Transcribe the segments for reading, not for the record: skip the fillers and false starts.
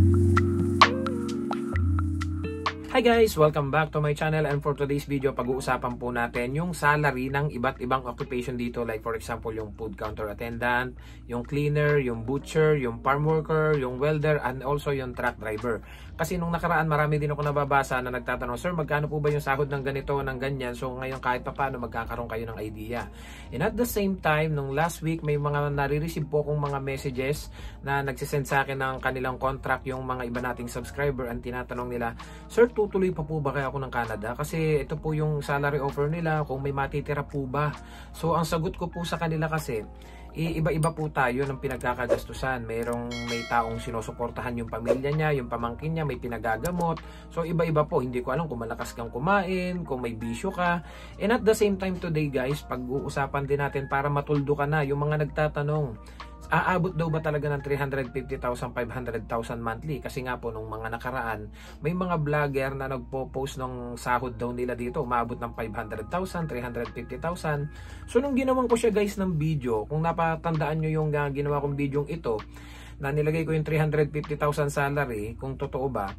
Hi guys! Welcome back to my channel, and for today's video, pag-uusapan po natin yung salary ng iba't ibang occupation dito, like for example yung food counter attendant, yung cleaner, yung butcher, yung farm worker, yung welder, and also yung truck driver. Kasi nung nakaraan marami din ako nababasa na nagtatanong, sir, magkano po ba yung sahod ng ganito, ng ganyan? So ngayon kahit pa paano magkakaroon kayo ng idea. And at the same time, nung last week may mga nare-receive po akong mga messages na nagsisend sa akin ng kanilang contract yung mga iba nating subscriber, and tinatanong nila, sir, tutuloy pa po ba kaya ako ng Canada? Kasi ito po yung salary offer nila, kung may matitira po ba? So ang sagot ko po sa kanila kasi, iba-iba po tayo ng pinagkakagastusan. May taong sinusuportahan yung pamilya niya, yung pamangkin niya, may pinagagamot. So iba-iba po. Hindi ko alam kung malakas kang kumain, kung may bisyo ka. And at the same time today guys, pag-uusapan din natin para matuldo ka na yung mga nagtatanong, aabot daw ba talaga ng 350,000, 500,000 monthly? Kasi nga po nung mga nakaraan, may mga vlogger na nagpo-post ng sahod daw nila dito, umaabot ng 500,000, 350,000. So nung ginawan ko siya guys ng video, kung napatandaan nyo yung ginawa kong video ito, na nilagay ko yung 350,000 salary, kung totoo ba,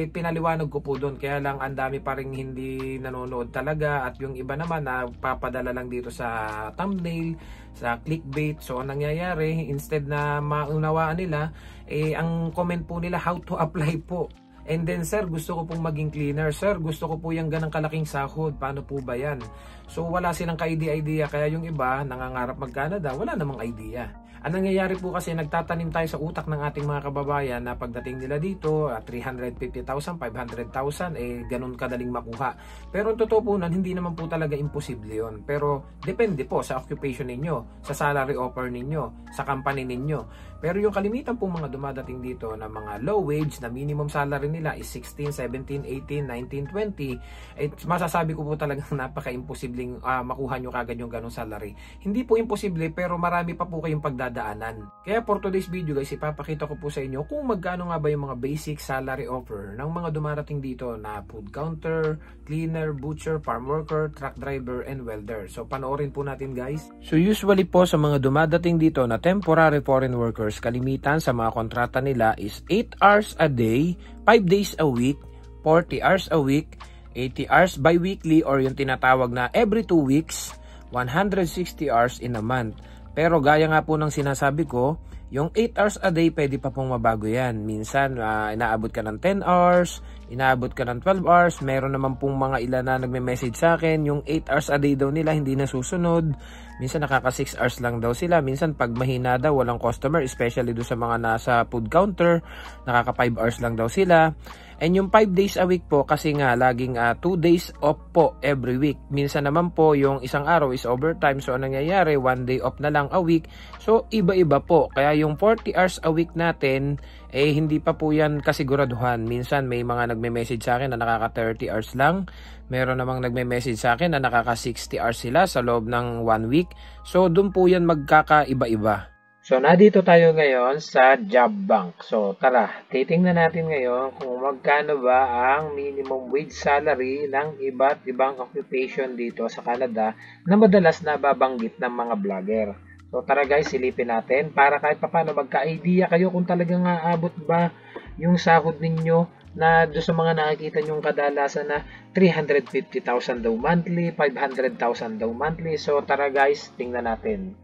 pinaliwanag ko po doon. Kaya lang ang dami pa rin hindi nanonood talaga, at yung iba naman na papadala lang dito sa thumbnail, sa clickbait. So ang nangyayari, instead na maunawaan nila, ang comment po nila, how to apply po. And then, sir, gusto ko pong maging cleaner. Sir, gusto ko po yung ganang kalaking sahod. Paano po ba yan? So wala silang ka-idea. Kaya yung iba nangangarap mag-Canada, wala namang idea. Ang nangyayari po kasi, nagtatanim tayo sa utak ng ating mga kababayan na pagdating nila dito, 350,000, 500,000, ganun kadaling makuha. Pero totoo po nun, hindi naman po talaga imposible yun. Pero depende po sa occupation ninyo, sa salary offer ninyo, sa company ninyo. Pero yung kalimitan po mga dumadating dito na mga low wage, na minimum salary nila is 16, 17, 18, 19, 20, masasabi ko po talagang napaka-imposibleng makuha nyo kagad yung ganong salary. Hindi po imposible, pero marami pa po kayong pagdadaanan. Kaya for today's video guys, ipapakita ko po sa inyo kung magkano nga ba yung mga basic salary offer ng mga dumarating dito na food counter, cleaner, butcher, farm worker, truck driver, and welder. So panoorin po natin guys. So usually po sa mga dumadating dito na temporary foreign workers, kalimitan sa mga kontrata nila is 8 hours a day, 5 days a week, 40 hours a week, 80 hours bi-weekly, or yung tinatawag na every 2 weeks, 160 hours in a month. Pero gaya nga po ng sinasabi ko, yung 8 hours a day pwede pa pong mabago yan. Minsan inaabot ka ng 10 hours, inaabot ka ng 12 hours. Meron naman pong mga ilan na nagme-message sa akin, yung 8 hours a day daw nila hindi nasusunod. Minsan nakaka 6 hours lang daw sila. Minsan pag mahina daw, walang customer, especially do sa mga nasa food counter, nakaka 5 hours lang daw sila. And yung 5 days a week po, kasi nga laging 2 days off po every week. Minsan naman po yung isang araw is overtime, so anong nangyayari, 1 day off na lang a week. So iba-iba po. Kaya yung 40 hours a week natin, hindi pa po yan kasiguraduhan. Minsan may mga nagme-message sa akin na nakaka 30 hours lang. Meron namang nagme-message sa akin na nakaka 60 hours sila sa loob ng 1 week. So doon po yan magkakaiba-iba. So, nandito tayo ngayon sa job bank. So, tara, titingnan natin ngayon kung magkano ba ang minimum wage salary ng iba't ibang occupation dito sa Canada na madalas nababanggit ng mga vlogger. So, tara guys, silipin natin para kahit paano magka-idea kayo kung talagang aabot ba yung sahod ninyo na doon sa mga nakikita nyong kadalasan na 350,000 daw monthly, 500,000 daw monthly. So, tara guys, tingnan natin.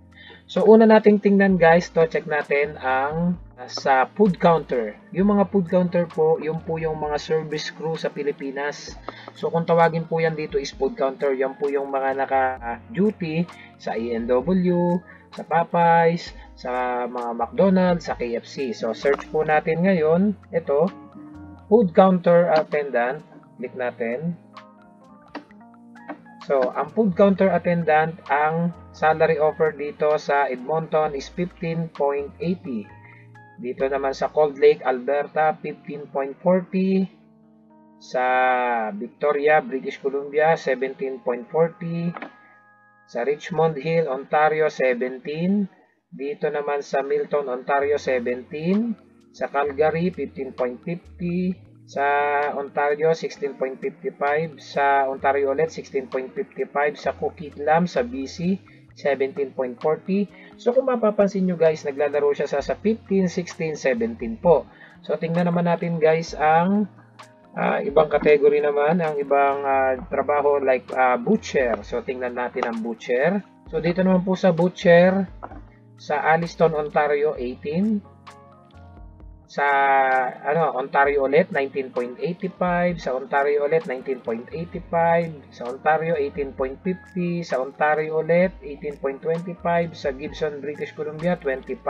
So, una nating tingnan guys, check natin ang sa food counter. Yung mga food counter po, yung po yung mga service crew sa Pilipinas. So, kung tawagin po yan dito is food counter, yan po yung mga naka-duty sa A&W, sa Popeyes, sa mga McDonald's, sa KFC. So, search po natin ngayon, ito, food counter attendant. Click natin. So, ang food counter attendant, ang salary offer dito sa Edmonton is 15.80. Dito naman sa Cold Lake, Alberta, 15.40. Sa Victoria, British Columbia, 17.40. Sa Richmond Hill, Ontario, 17. Dito naman sa Milton, Ontario, 17. Sa Calgary, 15.50. Sa Ontario, 16.55. Sa Ontario ulit, 16.55. Sa Coquitlam, sa BC, 17.40. So kung mapapansin nyo guys, naglalaro siya sa 15, 16, 17 po. So tingnan naman natin guys ang ibang category naman, ang ibang trabaho like butcher. So tingnan natin ang butcher. So dito naman po sa butcher, sa Alliston, Ontario 18. Sa Ontario ulit 19.85, sa Ontario ulit 19.85, sa Ontario 18.50, sa Ontario ulit 18.25, sa Gibson, British Columbia 25.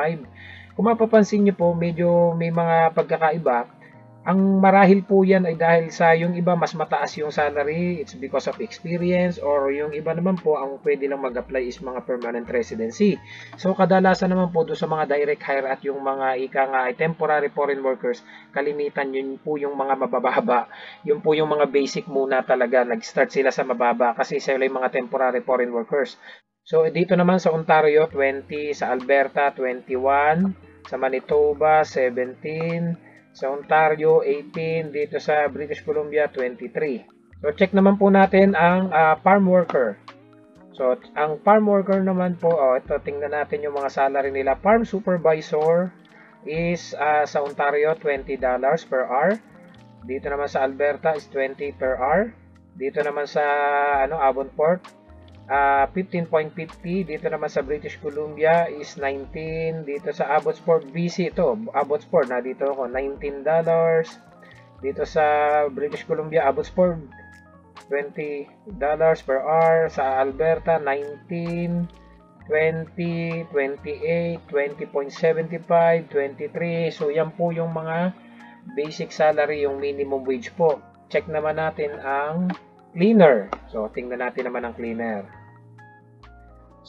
Kung mapapansin niyo po, medyo may mga pagkakaiba. Ang marahil po yan ay dahil sa yung iba mas mataas yung salary, it's because of experience, or yung iba naman po ang pwede lang mag-apply is mga permanent residency. So kadalasan naman po doon sa mga direct hire at yung mga temporary foreign workers, kalimitan yun po yung mga mabababa. Yun po yung mga basic muna talaga, nag-start sila sa mababa kasi sila yung mga temporary foreign workers. So dito naman sa Ontario 20, sa Alberta 21, sa Manitoba 17, sa Ontario 18, dito sa British Columbia 23. So check naman po natin ang farm worker. So ang farm worker naman po, ito tingnan natin yung mga salary nila. Farm supervisor is sa Ontario $20 per hour. Dito naman sa Alberta is 20 per hour. Dito naman sa Avonport 15.50. Dito naman sa British Columbia is 19. Dito sa Abbotsford, BC, ito Abbotsford, na dito ako $19. Dito sa British Columbia, Abbotsford $20 per hour. Sa Alberta 19, 20, 28, 20.75, 23. So yan po yung mga basic salary, yung minimum wage po. Check naman natin ang cleaner. So tingnan natin naman ang cleaner.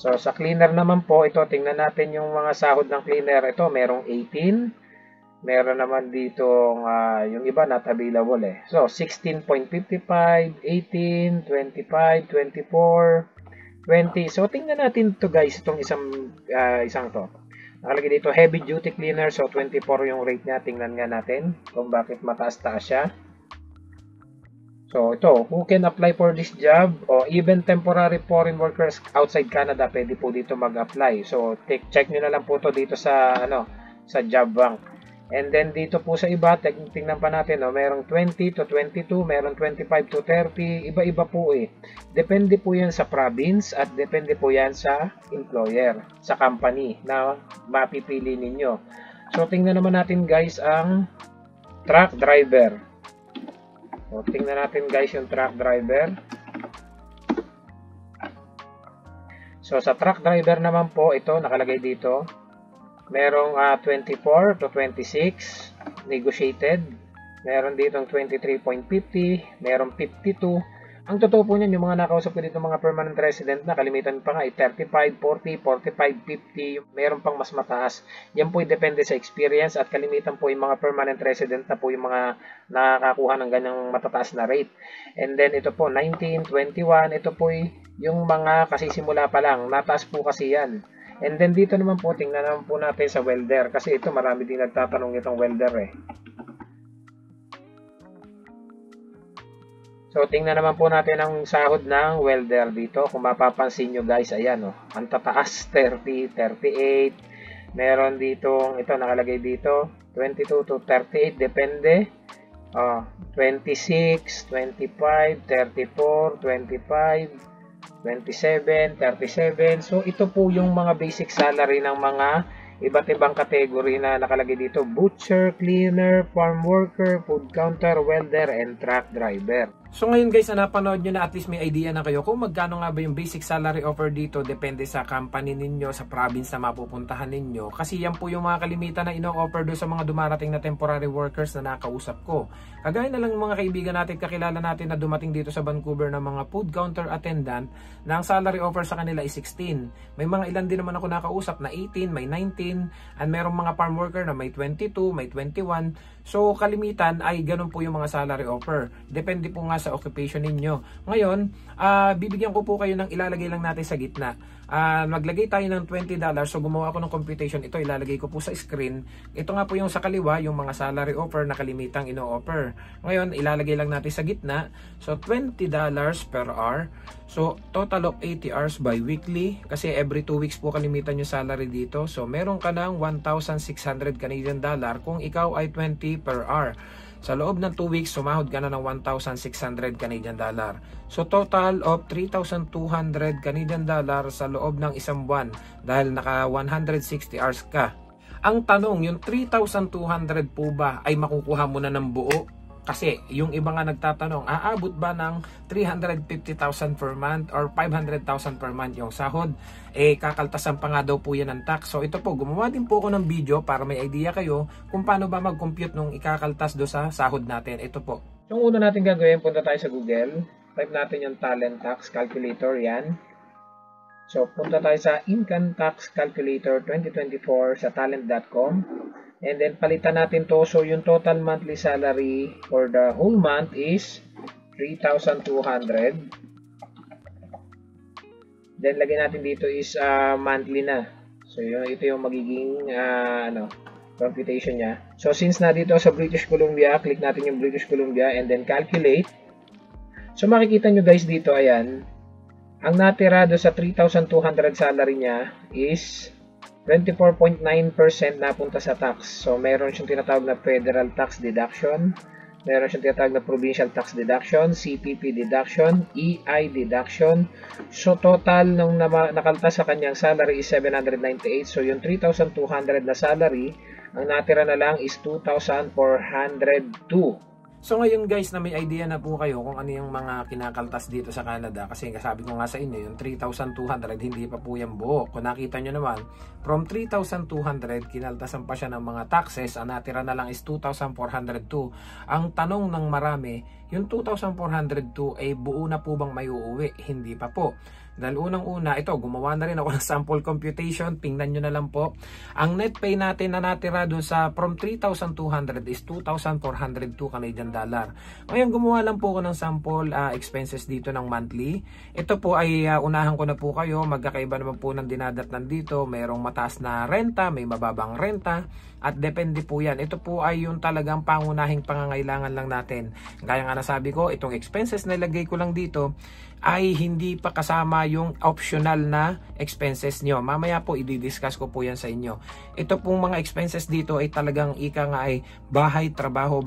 So sa cleaner naman po, ito tingnan natin yung mga sahod ng cleaner. Ito merong 18. Meron naman dito yung iba not available eh. So 16.55, 18, 25, 24, 20. So tingnan natin to guys, itong isang to. Nakalagay dito heavy duty cleaner. So 24 yung rate niya. Tingnan nga natin kung bakit mataas-taas siya. So ito, who can apply for this job? O even temporary foreign workers outside Canada, pwede po dito mag-apply. So check nyo na lang po to dito sa sa job bank. And then dito po sa iba, tingnan pa natin, merong 20 to 22, merong 25 to 30, iba-iba po eh. Depende po yan sa province at depende po yan sa employer, sa company na mapipili ninyo. So tingnan naman natin guys ang truck driver. So, tingnan natin guys yung truck driver. So sa truck driver naman po, ito nakalagay dito. Merong 24 to 26 negotiated. Meron ditong 23.50, merong 52. Ang totoo po niyan, yung mga nakausap ko dito mga permanent resident na kalimitan pa nga ay 35, 40, 45, 50, meron pang mas mataas. Yan po ay depende sa experience at kalimitan po yung mga permanent resident na po yung mga nakakakuha ng ganyang matataas na rate. And then ito po 19, 21, ito po yung mga kasisimula pa lang, nataas po kasi yan. And then dito naman po, tingnan naman po natin sa welder kasi ito marami din nagtatanong itong welder eh. So, tingnan naman po natin ang sahod ng welder dito. Kung mapapansin nyo guys, ayan ang tataas, 30, 38. Meron ditong, ito nakalagay dito, 22 to 38, depende. 26, 25, 34, 25, 27, 37. So, ito po yung mga basic salary ng mga iba't ibang category na nakalagay dito. Butcher, cleaner, farm worker, food counter, welder, and truck driver. So ngayon guys, napanood nyo na at least may idea na kayo kung magkano nga ba yung basic salary offer dito. Depende sa company ninyo, sa province na mapupuntahan ninyo. Kasi yan po yung mga kalimitan na ino-offer doon sa mga dumarating na temporary workers na nakausap ko. Kagaya na lang mga kaibigan natin, kakilala natin na dumating dito sa Vancouver na mga food counter attendant na ang salary offer sa kanila is 16. May mga ilan din naman ako nakausap na 18, may 19, and merong mga farm worker na may 22, may 21. So kalimitan ay ganun po yung mga salary offer. Depende po nga sa occupation ninyo. Ngayon, bibigyan ko po kayo ng ilalagay lang natin sa gitna. maglagay tayo ng $20. So gumawa ako ng computation. Ito ilalagay ko po sa screen. Ito nga po yung sa kaliwa, yung mga salary offer na kalimitang ino-offer. Ngayon ilalagay lang natin sa gitna. So $20 per hour. So total of 80 hours bi-weekly kasi every 2 weeks po kalimitan yung salary dito. So meron ka ng 1,600 Canadian dollar kung ikaw ay 20 per hour. Sa loob ng 2 weeks, sumahod ka na ng 1,600 Canadian dollar. So total of 3,200 Canadian dollar sa loob ng isang buwan dahil naka 160 hours ka. Ang tanong, yung 3,200 po ba ay makukuha mo na ng buo? Kasi yung iba nga nagtatanong, aabot ba ng 350,000 per month or 500,000 per month yung sahod? Kakaltasan pa nga daw po yan ng tax. So ito po, gumawa din po ako ng video para may idea kayo kung paano ba mag-compute nung ikakaltas do sa sahod natin. Ito po. Yung una natin gagawin, punta tayo sa Google. Type natin yung talent tax calculator, yan. So punta tayo sa Income Tax Calculator 2024 sa talent.com. And then palitan natin to. So yung total monthly salary for the whole month is 3,200. Then lagyan natin dito is monthly na. So ito yung magiging computation niya. So since na dito sa British Columbia, click natin yung British Columbia and then calculate. So makikita nyo guys dito, ayan. Ang natira do sa 3,200 salary niya is 24.9% napunta sa tax. So, meron siyang tinatawag na federal tax deduction. Meron siyang tinatawag na provincial tax deduction, CPP deduction, EI deduction. So, total nung nakaltas sa kanyang salary is 798. So, yung 3,200 na salary, ang natira na lang is 2,402. So ngayon guys na may idea na po kayo kung ano yung mga kinakaltas dito sa Canada kasi sabi ko nga sa inyo yung 3,200 hindi pa po yan buo. Kung nakita nyo naman from 3,200 kinaltasan pa siya ng mga taxes, ang natira na lang is 2,402. Ang tanong ng marami, yung 2,402 ay buo na po bang may uuwi? Hindi pa po. Dahil unang-una, ito, gumawa na rin ako ng sample computation. Tingnan nyo na lang po. Ang net pay natin na natira doon sa from 3,200 is 2,402 Canadian dollar. Ngayon, gumawa lang po ako ng sample expenses dito ng monthly. Ito po ay unahan ko na po kayo. Magkakaiba naman po ng dinadatnan dito. Merong mataas na renta, may mababang renta. At depende po yan. Ito po ay yung talagang pangunahing pangangailangan lang natin. Gaya nga nasabi ko, itong expenses na ilagay ko lang dito ay hindi pa kasama yung optional na expenses nyo. Mamaya po i-discuss ko po yan sa inyo. Ito pong mga expenses dito ay talagang ika nga ay bahay, trabaho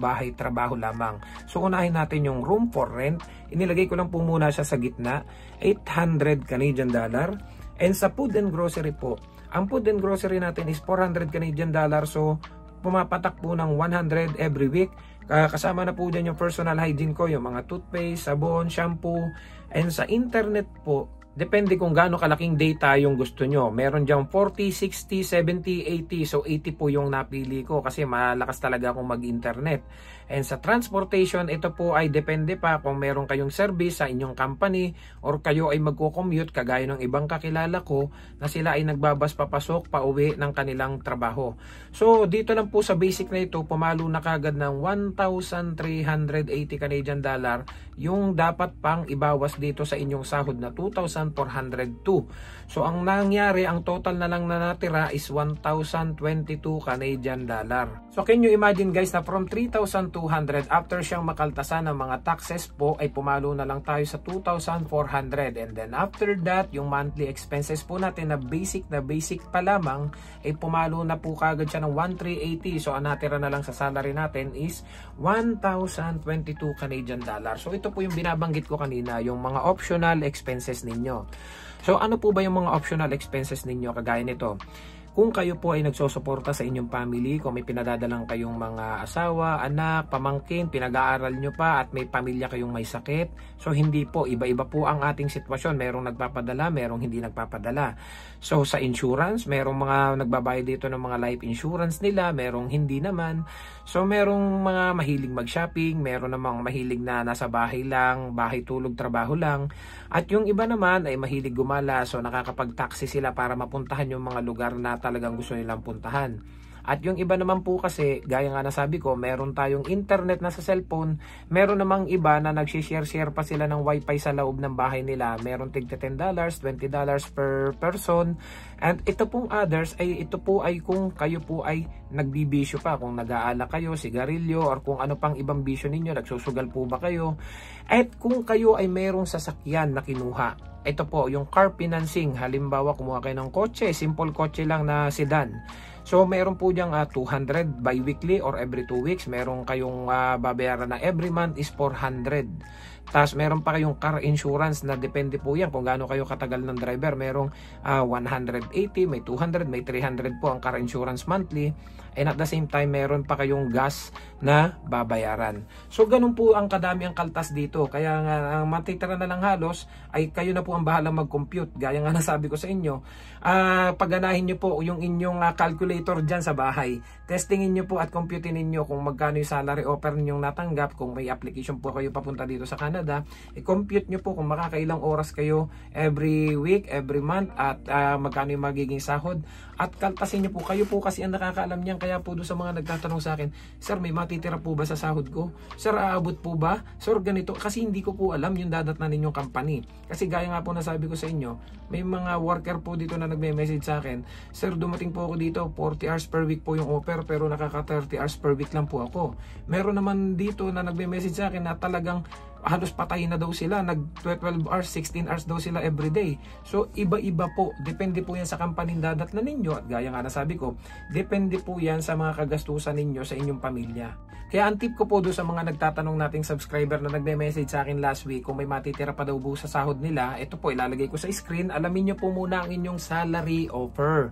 lamang. So unahin natin yung room for rent. Inilagay ko lang po muna siya sa gitna. 800 Canadian dollar. And sa food and grocery po, ang food and grocery natin is 400 Canadian dollar. So pumapatak po ng 100 every week. Kasama na po dyan yung personal hygiene ko, yung mga toothpaste, sabon, shampoo. And sa internet po, depende kung gaano kalaking data yung gusto nyo. Meron dyan 40, 60, 70, 80. So 80 po yung napili ko kasi malakas talaga akong mag-internet. And sa transportation, ito po ay depende pa kung meron kayong service sa inyong company or kayo ay magko-commute kagaya ng ibang kakilala ko na sila ay nagbabas papasok pauwi ng kanilang trabaho. So dito lang po sa basic na ito, pumalo na kagad ng 1,380 Canadian dollar yung dapat pang ibawas dito sa inyong sahod na 2,402. So ang nangyari, ang total na lang na natira is 1,022 Canadian dollar. So can you imagine guys na from 3,200 after siyang makaltasan ng mga taxes po ay pumalo na lang tayo sa 2,400. And then after that, yung monthly expenses po natin na basic pa lamang ay pumalo na po kagad siya ng 1,380. So ang natira na lang sa salary natin is 1,022 Canadian dollar. So ito po yung binabanggit ko kanina, yung mga optional expenses ninyo. So ano po ba yung mga optional expenses ninyo kagaya nito? Kung kayo po ay nagsosuporta sa inyong family, kung may pinadadalang kayong mga asawa, anak, pamangkin, pinag-aaral nyo pa at may pamilya kayong may sakit, so hindi po, iba-iba po ang ating sitwasyon. Merong nagpapadala, merong hindi nagpapadala. So sa insurance, merong mga nagbabayad dito ng mga life insurance nila, merong hindi naman. So merong mga mahilig mag-shopping, meron namang mahilig na nasa bahay lang, bahay tulog, trabaho lang. At yung iba naman ay mahilig gumala, so nakakapag-taxi sila para mapuntahan yung mga lugar na talagang gusto nilang puntahan. At yung iba naman po kasi, gaya nga nasabi ko, meron tayong internet na sa cellphone, meron namang iba na nagsishare-share pa sila ng wifi sa loob ng bahay nila. Meron tigta $10, $20 per person. And ito pong others, ito po ay kung kayo po ay nagbibisyo pa, kung nag-aala kayo, sigarilyo, or kung ano pang ibang bisyo ninyo, nagsusugal po ba kayo. At kung kayo ay merong sasakyan na kinuha, ito po, yung car financing. Halimbawa, kumuha kayo ng kotse, simple kotse lang na sedan. So, meron po diyang 200 bi-weekly or every 2 weeks. Meron kayong babayaran na every month is 400. Tapos, meron pa kayong car insurance na depende po yan kung gaano kayo katagal ng driver. Merong 180, may 200, may 300 po ang car insurance monthly. And at the same time, meron pa kayong gas na babayaran. So, ganun po ang kadami ang kaltas dito. Kaya nga, ang matitira na lang halos ay kayo na po ang bahalang mag-compute. Gaya nga nasabi ko sa inyo, pagganahin nyo po yung inyong calculator dyan sa bahay. Testingin nyo po at computein ninyo kung magkano yung salary offer ninyong natanggap. Kung may application po kayo papunta dito sa Canada, i-compute nyo po kung makakailang oras kayo every week, every month, at magkano yung magiging sahod. At kaltasin nyo po, kayo po kasi ang nakakaalam niyan. Kaya po doon sa mga nagtatanong sa akin, sir, may matitira po ba sa sahod ko? Sir, aabot po ba? Sir, ganito. Kasi hindi ko po alam yung dadatnan ninyong company. Kasi gaya nga po nasabi ko sa inyo, may mga worker po dito na nagme-message sa akin, sir, dumating po ako dito, 40 hours per week po yung offer, pero nakaka 30 hours per week lang po ako. Meron naman dito na nagme-message sa akin na talagang halos patay na daw sila, nag 12 hours, 16 hours daw sila everyday. So iba-iba po, depende po yan sa company dadatnan ninyo. At gaya nga nasabi ko, depende po yan sa mga kagastusan ninyo sa inyong pamilya. Kaya ang tip ko po doon sa mga nagtatanong nating subscriber na nagme-message sa akin last week kung may matitira pa daw po sa sahod nila, ito po ilalagay ko sa screen. Alamin nyo po muna ang inyong salary offer,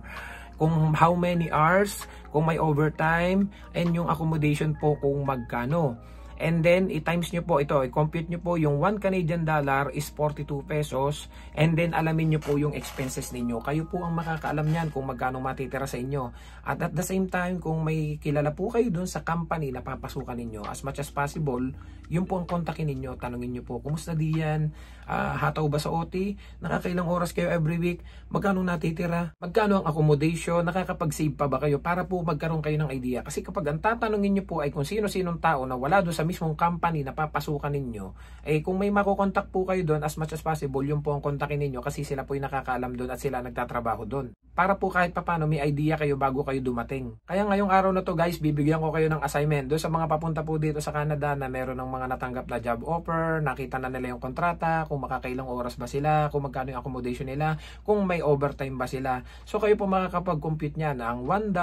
kung how many hours, kung may overtime, and yung accommodation po kung magkano. And then, i-times nyo po ito, i-compute nyo po yung 1 Canadian dollar is 42 pesos. And then, alamin nyo po yung expenses ninyo. Kayo po ang makakaalam niyan kung magkano matitira sa inyo. At the same time, kung may kilala po kayo dun sa company na papasukan ninyo, as much as possible, yun po ang kontakin ninyo. Tanungin nyo po, kumusta diyan? Hataw ba sa OT? Nakakailang oras kayo every week? Magkano natitira? Magkano ang accommodation? Nakakapag-save pa ba kayo? Para po magkaroon kayo ng idea. Kasi kapag ang tatanungin nyo po ay kung sino-sinong tao na wala doon sa mismong company na papasukan ninyo, eh kung may makokontak po kayo doon, as much as possible, yun po ang kontakin ninyo kasi sila po yung nakakaalam doon at sila nagtatrabaho doon. Para po kahit papano may idea kayo bago kayo dumating. Kaya ngayong araw na to guys, bibigyan ko kayo ng assignment doon sa mga papunta po dito sa Canada na meron ng mga natanggap na job offer, nakita na nila yung kontrata, kung makakailang oras ba sila, kung magkano yung accommodation nila, kung may overtime ba sila. So kayo po makakapag-compute niyan. Ang $1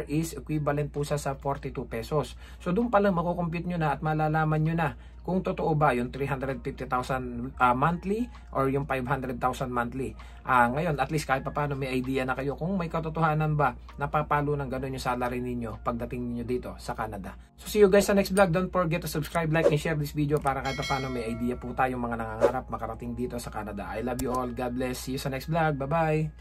is equivalent po sa 42 pesos. So doon pa lang makukompute nyo na at malalaman nyo na kung totoo ba yung 350,000 monthly or yung 500,000 monthly. Ngayon, at least kahit paano may idea na kayo kung may katotohanan ba napapalo ng gano'n yung salary ninyo pagdating niyo dito sa Canada. So see you guys sa next vlog. Don't forget to subscribe, like, and share this video para kahit paano may idea po tayong mga nangangarap makarating dito sa Canada. I love you all. God bless. See you sa next vlog. Bye-bye.